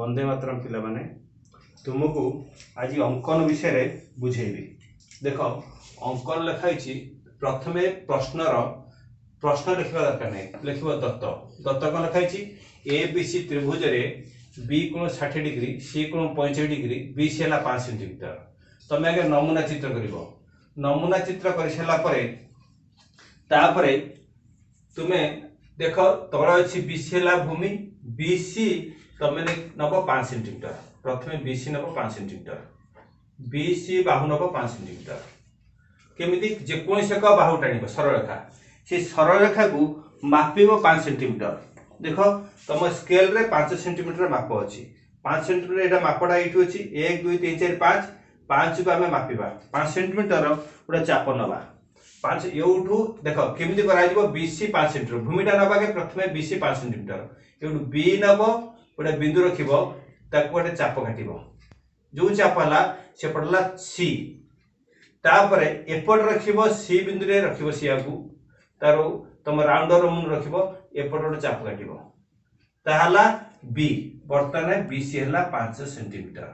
वंदे मातरम पिला माने तुमको आज अंकन विषय रे बुझेबी। देख अंकन लिखाई प्रथमे प्रश्न लिखा दरकार नहीं लिख दत्त दत्त कौन लिखाई ए बी सी त्रिभुज रे बी कोण 60 डिग्री सी कोण 65 डिग्री बी सी है 5 सेंटीमीटर। तुम आगे नमूना चित्र कर नमूना चित्र कर सारा तुम्हें देख तल अच्छी बीसी है भूमि बीसी तुम नब 5 सेंटीमीटर प्रथम बीसी नब 5 सेंटीमीटर बीसी बाहु नब 5 सेंटीमीटर केमिति जेकोसी एक बाहु टाणी सरलरेखा से सरलरेखा को मापिब 5 सेंटीमीटर। देख तुम स्केल रे 5 सेंटीमीटर माप अच्छी 5 सेंटीमीटर यहाँ मापटा ये अच्छी 1 2 3 4 5 5 को आम मापिबा 5 सेंटीमीटर गोटे चाप नवा 5 एवठू देख केमिति करा बीसी 5 सेंटीमीटर भूमिटा नवा के प्रथमे बीसी 5 सेंटीमीटर एवठू बी नब गोटे बिंदु रखिबो ताको गोटे चाप काटिबो जो चाप हला से पड़ला सी तापर एपट रखिबो सी बिंदु रे रखिबो सी आगु तारो तुम राउंडर मुन रखिबो एपट गोटे चाप काटिबो ताहला बी वर्तमान बीसी हला 5 सेंटीमीटर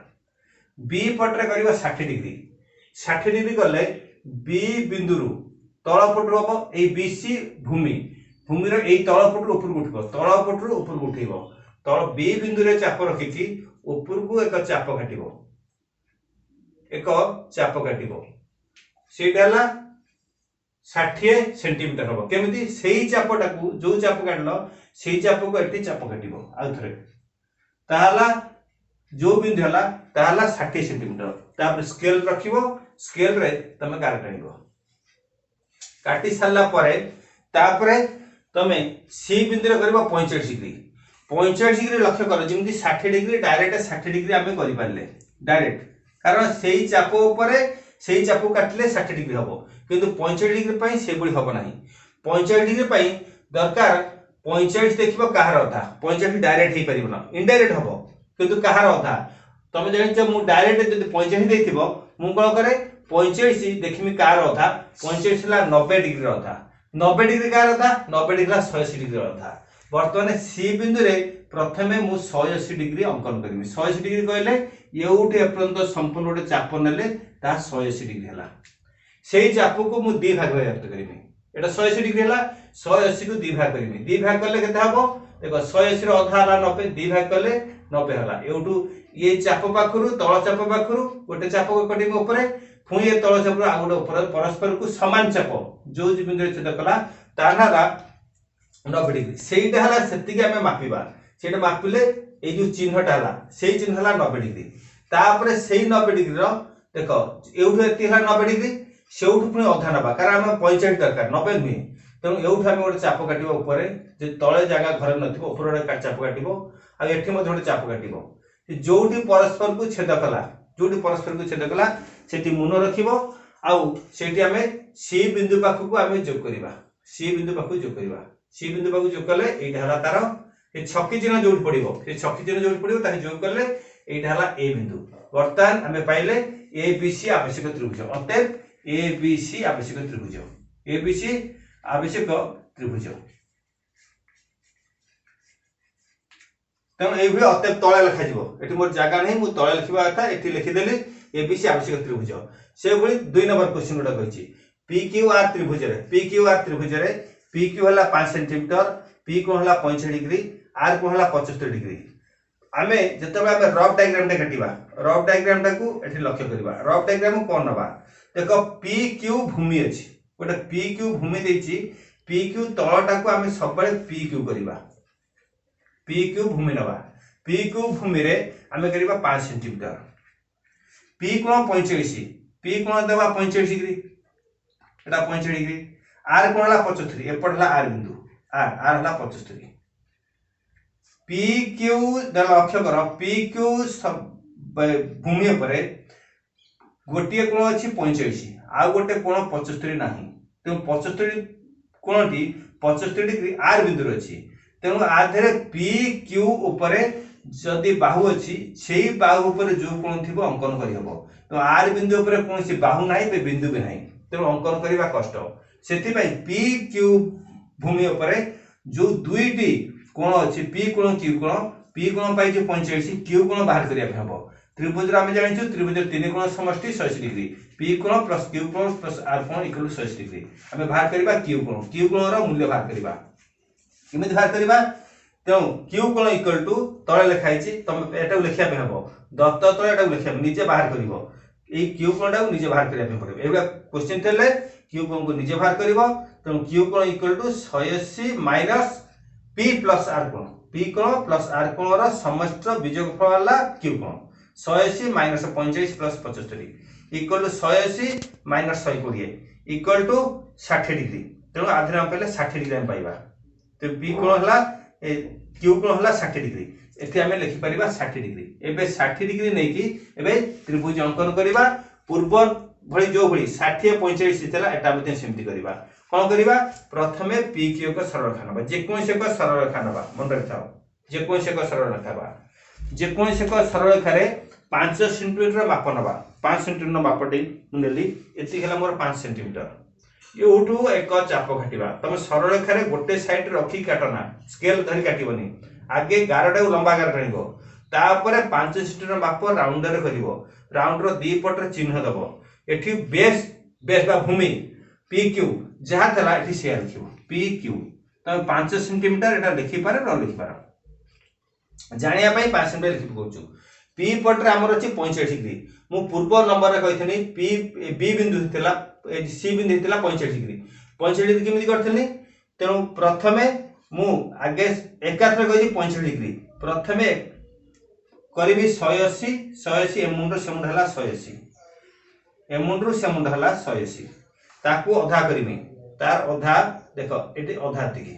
बी पटरे करिबो 60 डिग्री गले बी बिंदु तल पटु हम ये बीसी भूमि भूमि यही तल पटु ऊपर उठब तल पटु ऊपर उठेब तल बी बिंदु रे चाप रखिकी ऊपर को एक चाप काटिब सेटा 60 सेंटीमीटर हम केमिति सेही चापटा को जो चाप काटल सेही चाप को एठी चाप काटिब आउ थरे ताहला जो बिंदु हला ताहला 60 सेंटीमीटर तापर स्केल रखिबो स्केल रे तमे गार टाणिबो काटी सारा तापरे तमे सी बिंदु रे करबो 45 डिग्री लक्ष्य कर जमी 60 डिग्री डायरेक्ट 60 डिग्री आम कर डायरेक्ट कारण से ही चाप उपरे से ही चाप काटिले 60 डिग्री हम किंतु 45 डिग्री पई से बुली हम नाही 45 डिग्री पई दरकार 45 देखिबो कहार अधा 45 डायरेक्ट हे परिबो इनडायरेक्ट हबो किंतु कहार अधा तुम जान मु डायरेक्ट जब 45 देथिबो मु कल करे 45 देखिमी कार अधा 45 हला 90 डिग्री अधा 90 डिग्री कार अधा 90 डिग्री 180 डिग्री अधा वर्तमान सी बिंदु रे प्रथमे मु 180 डिग्री अंकन करमी 180 डिग्री कहले एउठी एपर्यंत संपूर्ण गोटे चाप नेले ता 180 डिग्री हला सेही चाप को मु दि भाग विभक्त करमी एटा 180 डिग्री हला 180 को दि भाग करमी दि भाग करले केते हबो देखो 180 रो अधा हला 90 दि भाग करले 90 हला एउठू ये चाप पाखरु तळ चाप पाखरु गोटे चाप कटिंग ऊपर पुणी ये तळ चाप आ गोटे ऊपर परस्पर को समान चाप जो बिंदु रे छेद कला तानारा 90 डिग्री सेटा हला सेतिके हमें मापिबा सेटा मापिले ए जो चिन्हटा हला सेही चिन्ह हला 90 डिग्री तापरे सेही 90 डिग्री रो देखो एउठू एति हला 90 डिग्री सेउठू पुणी अधा नबा कारण हम 45 दरकार 90 नुहे तेणु एउठू हम गोटे चाप काटिबो ऊपर जे तळे जागा घर नथिबो ऊपर गोटे चाप काटिबो आ एठी मध्ये गोटे चाप काटिबो जोटी परस्पर को छेद कला जोटी परस्पर को छेद कला सेठी मुन रखिबो आउ सेठी हमें सी बिंदु पाखु को हमें जोग करबा सी बिंदु पाखु जोग करबा सी बिंदु पाखु जोग कले एटा हला तार ए छक्की चिन्ह जोट पड़िबो से छक्की चिन्ह जोट पड़िबो ताहे जोग करले एटा हला ए बिंदु वर्तमान हमें पाइले ए बी सी आवश्यक त्रिभुज अतएव ए बी सी आवश्यक त्रिभुज ए बी सी आवश्यक त्रिभुज तेणु ये अतएव तले लिखा मोर जगह नहीं मुझे तले लिखा था ये लिखिदेली एबीसी आवश्यक त्रिभुज से भली 2 नंबर क्वेश्चन गोटे कही पी क्यू आर त्रिभुज रे पी क्यू है 5 सेंटीमीटर पी को है 65 डिग्री आर को है 75 डिग्री आम जिते रफ डायग्राम काटिबा रफ डायग्राम को ये लक्ष्य करवा रफ डायग्राम कौन नवा देख पी क्यू भूमि अच्छी गोटे पी क्यू भूमि देछि पी क्यू तलटा को आम सब पी क्यू करवा पी क्यू भूमि नवा पी क्यू भूमि रे आमे करिबा 5 सेंटीमीटर पी कोण 45 पी कोण देबा 45 डिग्री एटा 45 डिग्री आर कोण हला 75 एपट हला आर बिंदु आर हला 75 पी क्यू द लक्ष्य कर पी क्यू भूमि ऊपर गोटिए कोण अछि 45 आ गोटे कोण 75 नाही तो 75 कोणटी 75 डिग्री आर बिंदु अछि तेणु आधे पी क्यू उपरे जदि बाहु अच्छी से बाहु उपर जो कोण थी अंकन करहब तो आर बिंदु उपरे कौन सी बाहु ना बिंदु भी ना तेणु अंकन करने कष्ट से पी क्यू भूमि उपरे जो दुईटी कोण अच्छी पी कोण क्यू कोण पी कोण पाई 45 क्यू कोण बाहर करिया पे हबो त्रिभुज रे हम जानिछु त्रिभुज तीन कोण समष्टि 180 डिग्री पी कोण प्लस क्यू कोण प्लस आर कोण इक्वल 180 डिग्री हम बाहर करबा क्यू कोण रो मूल्य बाहर करबा किमित बाहर करबा तेणु क्यू कोण इक्वल टू तळे लिखाई छी तम एटा लिखिया पे हबो दत्त तळे एटा लिखिया निजे बाहर करिवो ए क्यू कोणटा को निजे बाहर करिया पे पड़े एबा क्वेश्चन थेले क्यू कोण को निजे बाहर करिवो तेणु क्यू कोण equal to 180 minus P plus R कोण पी कोण प्लस आर कोण रो समष्टि बीजोगफल वाला क्यू कोण 180 minus 45 plus 75 equal to 180 minus 120 equal to 60 degree तेणु आधे हम पहले 60 डिग्री हम पाइबा तो पी कोण हला क्यू कोण हला 60 डिग्री एथि हमें लिखि परिबा 60 डिग्री एबे 60 डिग्री नै कि एबे त्रिभुज अंकन करिबा पूर्व भଳି जो भଳି 60 45 थिला एटा मते सेमति करिबा कोन करिबा प्रथमे पी क्यू को सरल रेखा नबा जे कोन से को सरल रेखा नबा मन रखताओ जे कोन से को सरल रेखा बा जे कोन से को सरल रेखा रे 5 सेंटीमीटर माप नबा 5 सेंटीमीटर मापटी नेली एति हला मोर 5 सेंटीमीटर योठू एक चाप काटिबा तमे सरल रेखा रे गोटे साइड रखी काटना स्केल धरि काटिबनी आगे गारटा लंबा गार टाणिबो तापरे 5 सेंटीमीटर माप राउंड रे करिवो राउंड रो दी पटरे चिन्ह दबो एठी बेस बेस बा भूमि पी क्यू जहा थला एठी से लिखिबो पी क्यू तमे 5 सेंटीमीटर एटा लिखि पारे न लिखि पारो जानिया पई 5 सेंटीमीटर लिखि कहूछु पी पटरे हमर अछि 45 डिग्री मु पूर्व नंबर रे कहिथनि पी बी बिंदु थिला सी बिंदु थिला 45 डिग्री 45 डिग्री केमिति करथनि तेनु प्रथमे मु आगे एकाथरे कहि 45 डिग्री प्रथमे करिबी 180 180 एमुंड सेमुंड हला 180 एमुंड सेमुंड हला 180 ताकू अधा करिमी तार अधा देखो एटी अधा तिकी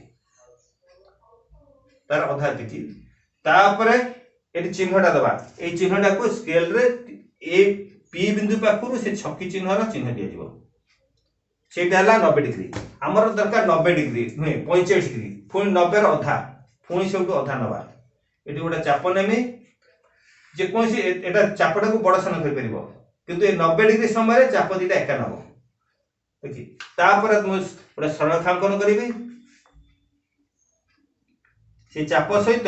तार अधा तिकी तापरे एटी चिन्हटा दबा ए चिन्हटा को स्केल रे ए पी बिंदु पाखुरु से छक्की चिन्ह रा चिन्ह दिया जिवो सेटा हला 90 डिग्री हमर दरकार 90 डिग्री नै 45 डिग्री पुनी 90 रो अधा पुनी सेउटो अधा नबा एटी गोटा चाप नेमी जे कोनसी एटा चापटा को बड़ सन कर परिबो किंतु ए 90 डिग्री समय रे चाप दिटा एका नबो देखि तापर तुम गोटा सरल रेखांकन करिबी से चाप सहित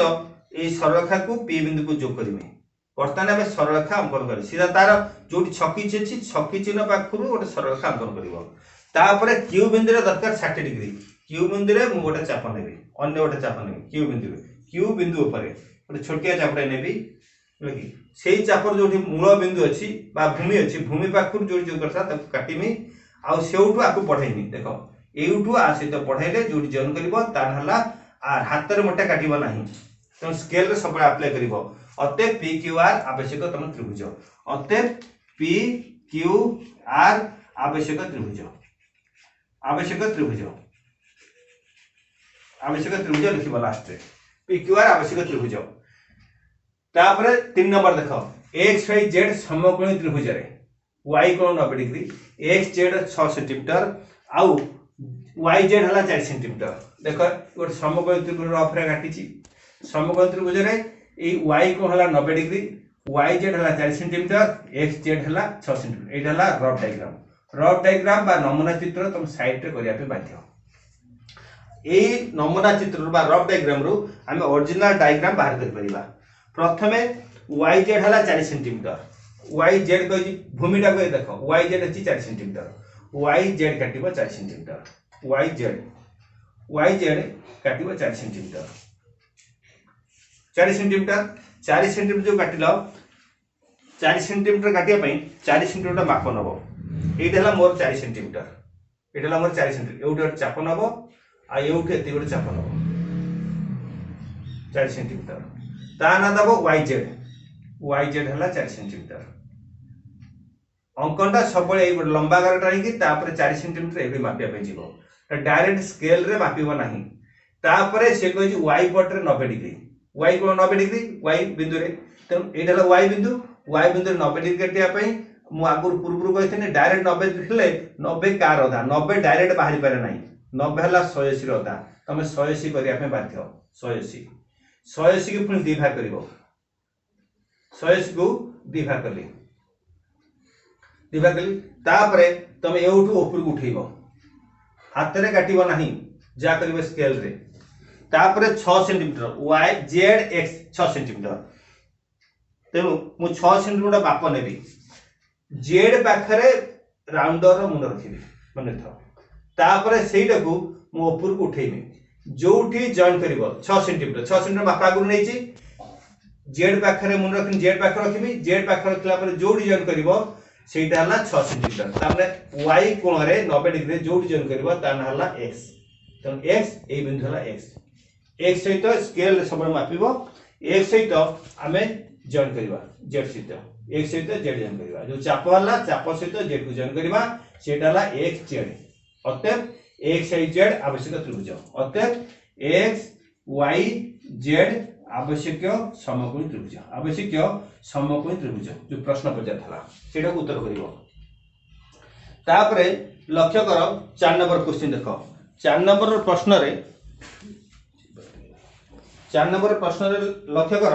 ए सरल रेखा को पी बिंदु को जोग करिबी वर्तमान में सरल रेखा अंकन करी सीधा तार जोटी छक्की छी छक्की चिन्ह पाखुरु गोटे सरल रेखा अंकन करिवो तापर क्यू बिंदु रे दरकार 60 डिग्री क्यू बिंदु रे मु गोटे चाप नेबी अन्य गोटे चाप नेबी क्यू बिंदु ऊपर गोटे छोटिया चापटा नेबी देखि सेही चापर जोटी मूल बिंदु अछि बा भूमि अछि भूमि पाखुरु जोटी जो करता त काटिमी आ सेउठु आकु पढाइमी देखो एउठु आ सहित पढाइले जोटी जन करिवो तार हला आ हाथ रे मोटा काटिबो नाही तो स्केल रे सब अप्लाई करिवो अते पी क्यू आर आवश्यक तम त्रिभुज अते पी क्यू आर आवश्यक त्रिभुज आवश्यक त्रिभुज लिखिबो लास्ट रे पी क्यू आर आवश्यक त्रिभुज तापरे 3 नंबर देखो x y z समकोणी त्रिभुज रे y कोण 90 डिग्री x z 6 सेंटीमीटर आउ y z हला 4 सेंटीमीटर देखो गोटे समकोणी त्रिभुज रफ रे काटी छी समकोणी त्रिभुज रे ए y कोण हला 90 डिग्री y z हला 4 सेंटीमीटर x z हला 6 सेंटीमीटर एटा हला रफ डायग्राम बा नमूना चित्र तुम साइड रे करिया पे बाध्य ए नमूना चित्र बा रफ डायग्राम रो हम ओरिजिनल डायग्राम बाहर कर परिबा प्रथमे y z हला 4 सेंटीमीटर y z कहि भूमिटा को देखो y z अछि 4 centimetre y z काटिबो 4 centimetre y z काटिबो 4 centimetre 4 centimetre जो काटिलो 4 सेंटीमीटर काटिया पई 4 सेंटीमीटर माप नबो एटा हला मोर 4 सेंटीमीटर एटा हला मोर 4 सेंटीमीटर एउटे चाप नबो आ एउटे एति गोटे चाप नबो 4 सेंटीमीटर ता ना दबो yz हला 4 सेंटीमीटर अंकनटा सब ए लंबा गार टाणी की तापर 4 सेंटीमीटर एबे मापिया पे जीवो त डायरेक्ट स्केल रे मापिबो नाही तापर से कहै छी y पट रे 90 डिग्री y को 90 डिग्री y बिंदु रे त एटा हला y बिंदु रे 90 डिग्री कटिया पई मु आगुर पूर्व कहथिने डायरेक्ट 90 हेले 90 कार होता 90 डायरेक्ट बाहरी पारे नाही 90 हला 180 रे होता तमे 180 करिया पे बाध्य 180 को पुणी 2 भाग करिवो 180 को 2 भाग कली तापरे तमे एउठु ऊपर को उठेइबो हाथ रे काटिबो नाही जा करिवो स्केल रे तापर 6 centimetre Y Z X 6 centimetre तेणु मु 6 सेंटीमीटर बाप नेबी जेड पाखरे राउंडर मुंड रखिबी मन था तापर सेटा को मु ऊपर को उठेइमी जोठी जॉइन करिवो 6 सेंटीमीटर बाप आगु नै छी जेड पाखरे मुंड रखिन जेड पाखरे रखिबी जेड पाखरे रखला पर जोठी जॉइन करिवो सेटा हला 6 सेंटीमीटर तामे y कोण रे 90 डिग्री जोठी जॉइन करिवो ता ना हला x त x ए बिंदु हला x सहित स्केल सब मापिबो x सहित आमे जॉइन करिवा z सहित x सहित z जॉइन करिवा जो चाप हला चाप सहित z को जॉइन करिवा सेटा हला x z अतएव x y z आवश्यक त्रिभुज अतएव x y z आवश्यक समकोणी त्रिभुज जो प्रश्न पचार था सेटा को उत्तर करिवो तापरे लक्ष्य कर 4 नंबर क्वेश्चन देखो 4 नंबर प्रश्न रे लक्ष्य कर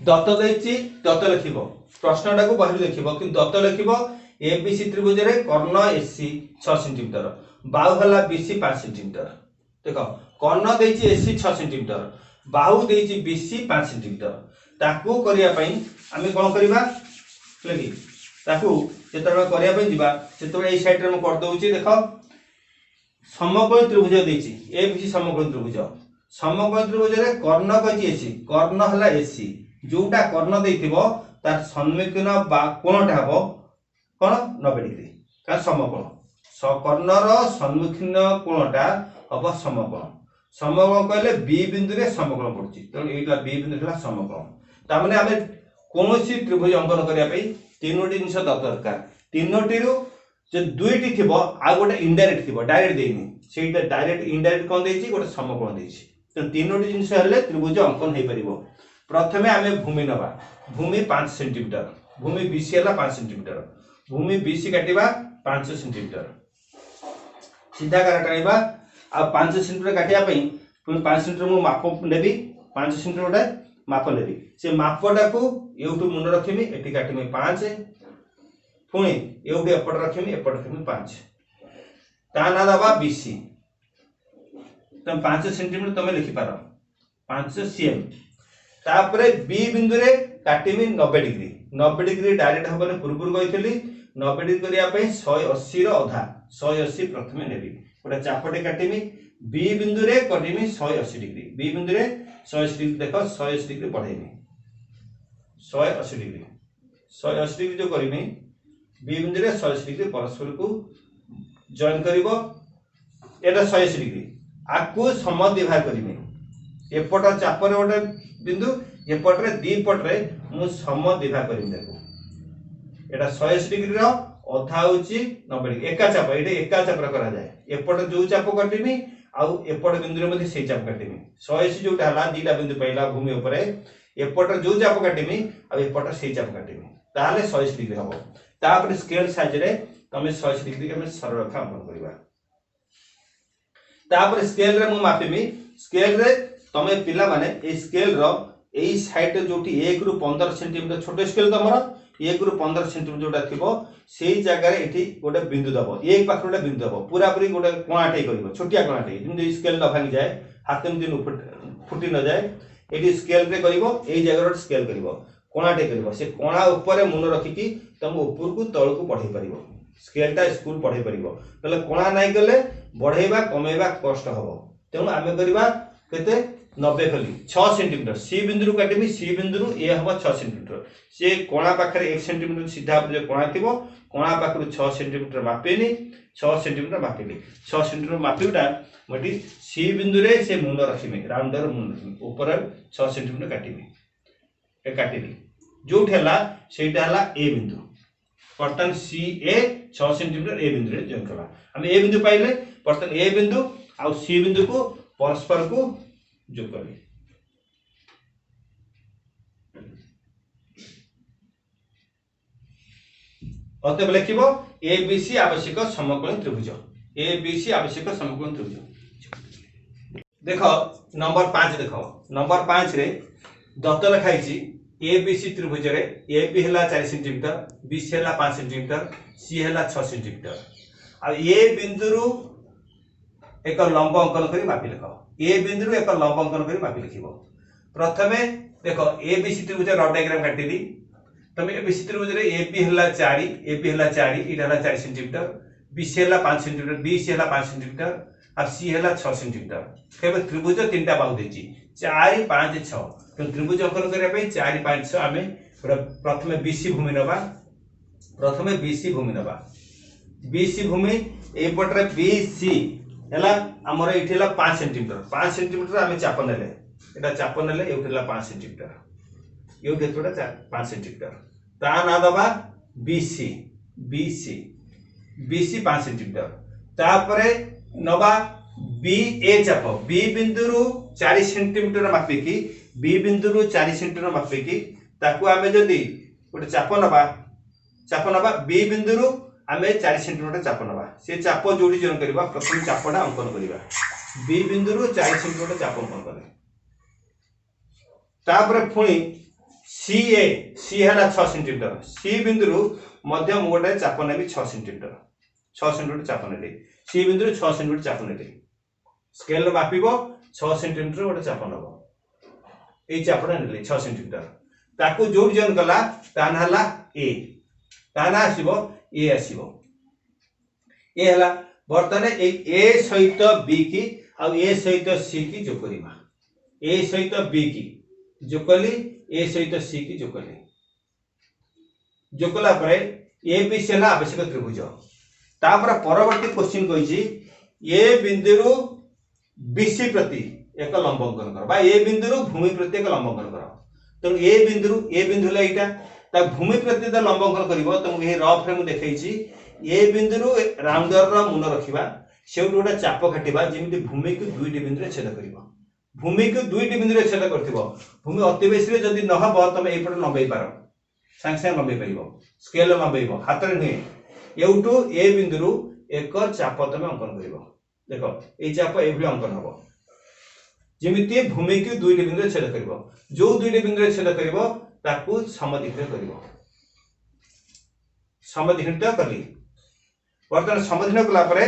दत्त देछि दत्त लिखिबो प्रश्नटा को बाहर देखिबो कि दत्त लिखिबो एबीसी त्रिभुज रे कर्ण एसी 6 सेंटीमीटर बाहु हला बीसी 5 सेंटीमीटर देखो कर्ण देछि एसी 6 सेंटीमीटर बाहु देछि बीसी 5 सेंटीमीटर ताकू करिया पई आमे कोन करिबा लगी ताकू जेतबे करिया पई दिबा सेतबे एई साइड रे हम कर दउची देखो समकोण त्रिभुज देछि एबीसी समकोण त्रिभुज रे कर्ण कछि एसी कर्ण हला एसी जोटा कर्ण देथिबो तार सम्मुखीन बा कोणटा हबो कोन 90 डिग्री का समकोण कर्णर सम्मुखीन कोणटा हबो समकोण कहले बी बिंदु रे समकोण पड़छि त एटा बी बिंदु हला समकोण ता माने हमें कोनोसी त्रिभुज अंकन करिया पई तीनोटी जिंस दरकार तीनोटी रु जे दुईटी थिबो आ गोटे इनडायरेक्ट थिबो डायरेक्ट देइनी सेटा डायरेक्ट इनडायरेक्ट कोन देछि गोटे समकोण देछि त तीनोटी जिंस हले त्रिभुज अंकन हे परिबो प्रथमे आमे भूमि नबा भूमि 5 सेंटीमीटर भूमि बीसी हला 5 सेंटीमीटर भूमि बीसी काटिबा 5 सेंटीमीटर सीधा काटाइबा आ 5 सेंटीमीटर काटिया पई पुनी 5 सेंटीमीटर मु माप नेबी 5 सेंटीमीटर उडा माप नेबी से मापटा को एउटु मुंड रखिमी एटी काटिमी 5 पुनी एउटु एपट रखिमी 5 ता ना दबा बीसी तम 5 सेंटीमीटर तमे लिखि पारो 5 सीएम तापरे बी बिंदु रे काटिमी 90 डिग्री डायरेक्ट हबने पूर्वपुर गइथली 90 डिग्री करिया पई 180 रो आधा 180 प्रथमे नेबी ओटा चापटे काटिमी बी बिंदु रे कटिमी 180 डिग्री बी बिंदु रे 180 डिग्री देखो 180 डिग्री बढ़ाइमी 180 डिग्री जो करिमी बी बिंदु रे 180 डिग्री परस्पर को जॉइन करिवो एटा 180 डिग्री आकु समद्विभाग करिमी एपट चापर ओटा बिंदु एपट रे दी पट रे मु समद्विभाग करिमी देखो एटा 180 डिग्री रो अधा होची 90 डिग्री एका चाप रे करा जाय एपट जो चाप काटिमी आ एपट बिंदु रे मध्ये से चाप काटिमी 180 जोटा हला दीटा बिंदु पहिला भूमि ऊपर एपट जो चाप काटिमी आ एपट से चाप काटिमी ताले 180 डिग्री हबो तापर स्केल साइज रे तमे 180 डिग्री के सरल रेखा अंकन करबा तापर स्केल रे मु मापिमी स्केल रे तमे पिला माने a scale row AE side जोटी 1 रु 15 सेंटीमीटर छोटो स्केल तमरो 1 रु 15 सेंटीमीटर जोटा थिबो सेई जगह रे एठी गोटे बिंदु दबो एक पाखर गोटे बिंदु दबो पूरा पूरी गोटे कोणाटे करिवो छोटिया कोणाटे जिंदे स्केल न भांगी जाए हाथ में दिन फुटी न जाए एठी स्केल रे करिवो एई जगह रे स्केल करिवो कोणाटे करिवो से कोणा ऊपर मुन रखी कि तुम ऊपर को तळ को बढ़ाई परिवो स्केलटा स्कूल बढ़ाई परिवो तले कोणा नाही गले बढ़ाइबा कमेबा कष्ट हबो तेनु आमे करिबा केते 90 खली 6 सेंटीमीटर सी बिंदु काटिमी सी बिंदु ए हबो 6 सेंटीमीटर से कोणा पाखरे 1 सेंटीमीटर सीधा जे कोणा थिबो कोणा पाखरु 6 सेंटीमीटर मापेनी 6 सेंटीमीटर मापेली 6 सेंटीमीटर मापिउटा मटी सी बिंदु रे से मुंड रखिमी राउंडर मुंड रखिमी ऊपर 6 सेंटीमीटर काटिमी ए काटिली जो ठेला सेटा हला ए बिंदु बर्तन सी ए 6 सेंटीमीटर ए बिंदु रे जॉइन करबा हम ए बिंदु पाइले बर्तन ए बिंदु आ सी बिंदु को परस्पर को जोड़ करी अतएव लिखिबो एबीसी आवश्यक समकोण त्रिभुज एबीसी आवश्यक समकोण त्रिभुज देखो नंबर 5 देखो नंबर 5 रे दत्त लिखाइछि एबीसी त्रिभुज रे एबी हला 4 सेंटीमीटर बीसी हला 5 सेंटीमीटर सी हला 6 सेंटीमीटर आ ए बिंदु रु एक लंब अंकन करी मापी लिख ए बिंदु एक लंब अंकन करी मापी लिखिबो प्रथमे देखो ए बी सी त्रिभुज रफ डायग्राम काटिली तुम ए बी सी त्रिभुज रे ए बी हला 4 ए बी हला 4 इटा हला 4 सेंटीमीटर बी सी हला 5 सेंटीमीटर बी सी हला 5 सेंटीमीटर और सी हला 6 सेंटीमीटर केबे त्रिभुज तीनटा बाहु देची 4 5 6 तो त्रिभुज अंकन करिया पे 4 5 6 आमे प्रथमे बीसी भूमि नबा प्रथमे बीसी भूमि नबा बीसी भूमि ए पटरे बीसी हला हमर एठिला 5 सेंटीमीटर आमे चाप नेले एटा चाप नेले एठिला 5 सेंटीमीटर यो केतोडा 5 सेंटीमीटर ता ना दबा बीसी बीसी बीसी 5 सेंटीमीटर तापरे नबा बी ए चाप बी बिंदुरु 4 सेंटीमीटर मापी की बी बिंदुरु 4 सेंटीमीटर मापी की ताकू आमे जदी गोटे चाप नबा बी बिंदुरु आमे 4 सेंटीमीटर चाप नबा से चाप जोड़ी जन करबा प्रथम चापडा अंकन करबा बी बिंदुरु 4 सेंटीमीटर चाप अंकन करे तापर पुणी सी हला 6 सेंटीमीटर सी बिंदुरु मध्यम गोटे चाप नेबी 6 सेंटीमीटर चाप नेली सी बिंदुरु 6 सेंटीमीटर चाप नेली स्केल मापिबो 6 सेंटीमीटर गोटे चाप नबो ए चापडा नेली 6 सेंटीमीटर ताकू जोड़ी जन कला तान हला ए ताना आसीबो ए आसीबो ए हला वर्तने ए सहित बी की आ ए सहित सी की जो करिबा ए सहित बी की जो कली ए सहित सी की जो कली जो कला परे ए बी सी हला आवश्यक त्रिभुज तापर परवर्ती क्वेश्चन कहिछि ए बिंदुरु बीसी प्रति एक लंब अंकन कर बा ए बिंदुरु भूमि प्रति एक लंब अंकन कर तो ए बिंदु लाइटा ता भूमि प्रति द लंब अंकन करिवो तुम ए रफ रे मु देखैछि ए बिंदुरु राउंडर रा मुन रखिबा सेउट गोटा चाप काटिबा जेमिति भूमि को दुईटी बिंदु रे छेद करिवो भूमि को दुईटी बिंदु रे छेद करथिबो भूमि अति बेसी रे जदी न हबो तमे ए पटे लंबाई पारो सांग सांग लंबाई परिबो स्केल लंबाइबो हाथ रे नै एउटू ए बिंदुरु एक चाप तमे अंकन करिवो देखो ए चाप एभली अंकन हबो जेमिति भूमि को दुईटी बिंदु रे छेद करिवो जो दुईटी बिंदु रे छेद करिवो ताकू समद्विखंडित करिवो समद्विखंडित कली वर्तमान समद्विखंडित कला परे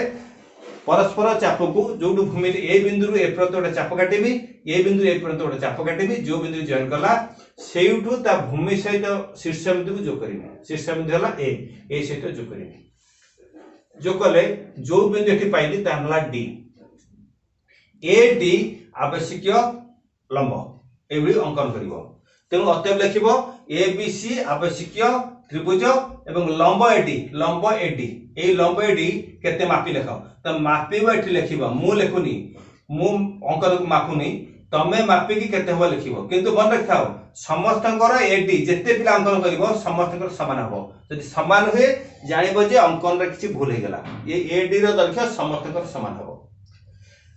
परस्पर चाप को जोडु भूमि ए बिंदु ए प्रत गोटे चाप काटिबी ए बिंदु ए प्रत गोटे चाप काटिबी जो बिंदु जॉइन कला सेउटू ता भूमि सहित शीर्ष बिंदु को जो करिबी शीर्ष बिंदु हला ए सहित जो करिबी जो कले जो बिंदु एठी पाइली ता हला डी ए डी आवश्यक लंब एभली अंकन करिवो तेणु अतएव लिखिबो ए बी सी आवश्यक त्रिभुज एवं लंब एडी ए लंब एडी केते मापी लेख तो मापिबो एठी लिखिबो मु लेखुनी मु अंकन मापुनी तमे मापी की केते हो लिखिबो किंतु मन रखाओ समस्तकर एडी जेते पिला अंकन करिवो समस्तकर समान हबो यदि समान हुए जानिबो जे अंकन रे किछि भूल हे गेला ये एडी रो दैर्घ्य समस्तकर समान हबो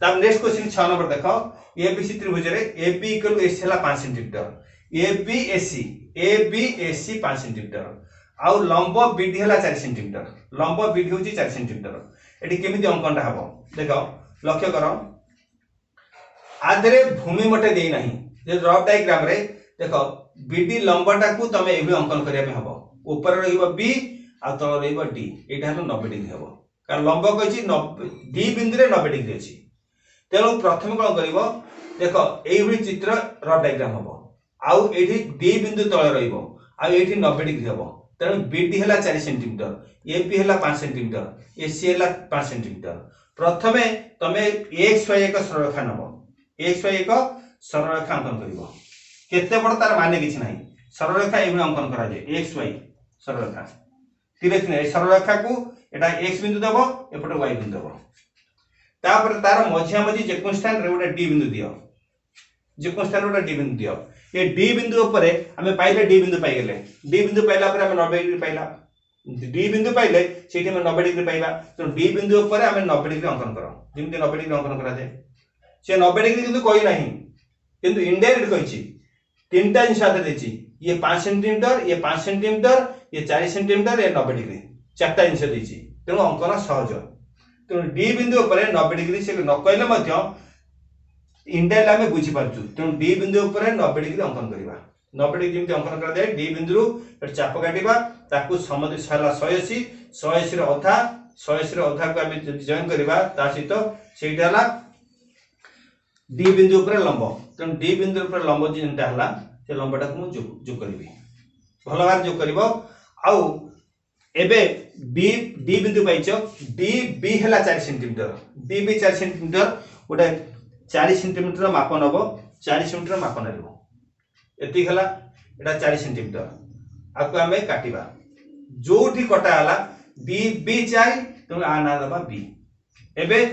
तब नेक्स्ट क्वेश्चन 6 नंबर देखो ए बी सी त्रिभुज रे ए बी इक्वल एसी हला 5 centimetre A B AC 5 centimetre आउ लंब बीडी हला 4 सेंटीमीटर लंब बीडी होची 4 सेंटीमीटर एटी केमिति अंकनटा हबो देखो लक्ष्य करो आधरे भूमि मटे देई नाही जे रफ डायग्राम रे देखो बीडी लंबटा को तमे एबे अंकन करिया पे हबो ऊपर रहिबो बी आ तळ रहिबो डी एटा हलो 90 डिग्री हबो कारण लंब कहछि 90 डी बिंदु रे 90 डिग्री अछि तेणु प्रथम कौन करिवो देखो एई भली चित्र रफ डायग्राम हबो आउ एठी डी बिंदु तळे रहिबो आ एठी 90 डिग्री हबो तेणु बीडी हला 4 सेंटीमीटर एबी हला 5 सेंटीमीटर एसी हला 5 सेंटीमीटर प्रथमे तमे एक्स वाई एक सरलरेखा नबो एक्स वाई एक सरलरेखा अंकन करिवो केते बड़ तार माने किछ नाही सरलरेखा एबे अंकन करा जे एक्स वाई सरलरेखा तिरछ नै सरलरेखा को एटा एक्स बिंदु देबो एपटे वाई बिंदु देबो तापर तार मझिया मझी जेको स्थान रे गोटे डी बिंदु दियो जेको स्थान गोटे डी बिंदु दियो ये डी बिंदु ऊपर हमें पाइले डी बिंदु पाइ गेले डी बिंदु पाइला पर हमें 90 डिग्री पाइला डी बिंदु पाइले सेठी हमें 90 डिग्री पाइबा तो डी बिंदु ऊपर हमें 90 डिग्री अंकन करो जेमति 90 डिग्री अंकन करा जाय से 90 डिग्री किंतु कोई नाही किंतु इनडायरेक्ट कहिछि तीनटा जिंस आते देछि ये 5 सेंटीमीटर ये 5 सेंटीमीटर ये 4 सेंटीमीटर ये 90 डिग्री चारटा जिंस देछि तेणु अंकन सहज तो डी बिंदु ऊपर 90 डिग्री से न कहले मध्य इंडायरेक्ट हमें बुझी पारछु तेणु डी बिंदु ऊपर 90 डिग्री अंकन करबा 90 डिग्री जेमति अंकन करा जाय डी बिंदु रु चाप काटिबा ताकू समद्वि साला 180 180 रे अधा 180 रो अधा को आमे जॉइन करबा ता सहित सेटा हला डी बिंदु ऊपर लंब तेणु डी बिंदु ऊपर लंब जेनटा हला से लंबटा को मु जो करबी भल भार जो करबो आउ एबे बी डी बिंदु पाइछो डी बी हला 4 सेंटीमीटर डी बी 4 सेंटीमीटर गोटे 4 सेंटीमीटर माप नबो 4 सेंटीमीटर माप नरिवो एति हला एटा 4 सेंटीमीटर आको आमे काटिबा जोठी कटा हला बी बी 4 तो आ ना दबा बी एबे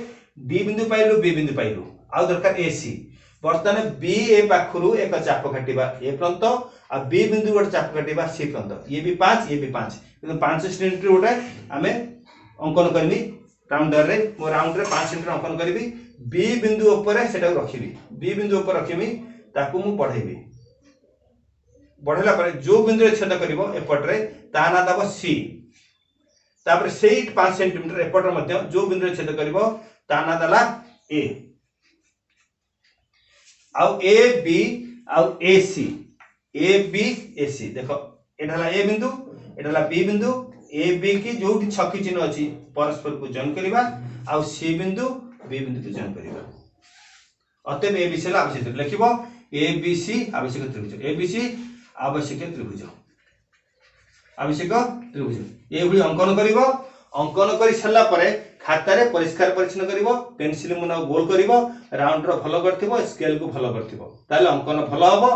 डी बिंदु पाइलु बी बिंदु पाइलु आ दरकार ए सी वर्तमान बी ए पाखरु एक चाप काटिबा ए पर्यंत आ बी बिंदु गोटे चाप काटिबा सी पर्यंत ये भी 5 ये भी 5 किंतु 5 सेंटीमीटर गोटे आमे अंकन करबी राउंडर रे मो राउंड रे 5 सेंटीमीटर अंकन करबी बी बिंदु ऊपर सेटा रखिबी बी बिंदु ऊपर रखिबी ताकू मु बढ़ेबी बढ़ेला पर जो बिंदु रे छेद करिवो एपट रे ता ना दबो सी तापर सेई 5 सेंटीमीटर एपट रे मध्य जो बिंदु रे छेद करिवो ता ना दला ए आउ ए बी आउ ए सी देखो एठाला ए बिंदु एठाला बी बिंदु ए बी की जोठी छकी चिन्ह अछि परस्पर को जॉइन करिबा आउ सी बिंदु बी बिंदु को जॉइन करिबा अतएव ए बी सी आवश्यक लिखिबो ए बी सी आवश्यक त्रिभुज ए बी सी आवश्यक त्रिभुज ए भली अंकन करिवो अंकन करि सल्ला परे खाता रे परिष्कार परिच्छन करिवो पेंसिल मुना गोल करिवो राउंड रो भलो करथिवो स्केल को भलो करथिवो ताले अंकन भलो हबो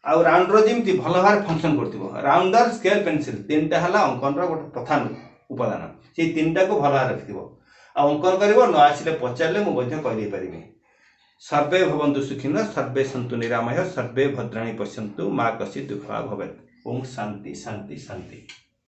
आ राउंड रो जेमति भलो भार फंक्शन करथिवो राउंडर स्केल पेंसिल तीनटा हला अंकन रो गोटे प्रधान उपादान से तीनटा को भलो भार रखथिवो आ अंकन करिवो न आसीले पचारले मु मध्य कहि दे परिबे सर्वे भवन्तु सुखिनः सर्वे सन्तु निरामयः सर्वे भद्राणि पश्यन्तु मा कश्चित् दुःखभाग् भवेत् ओम शांति शांति शांति।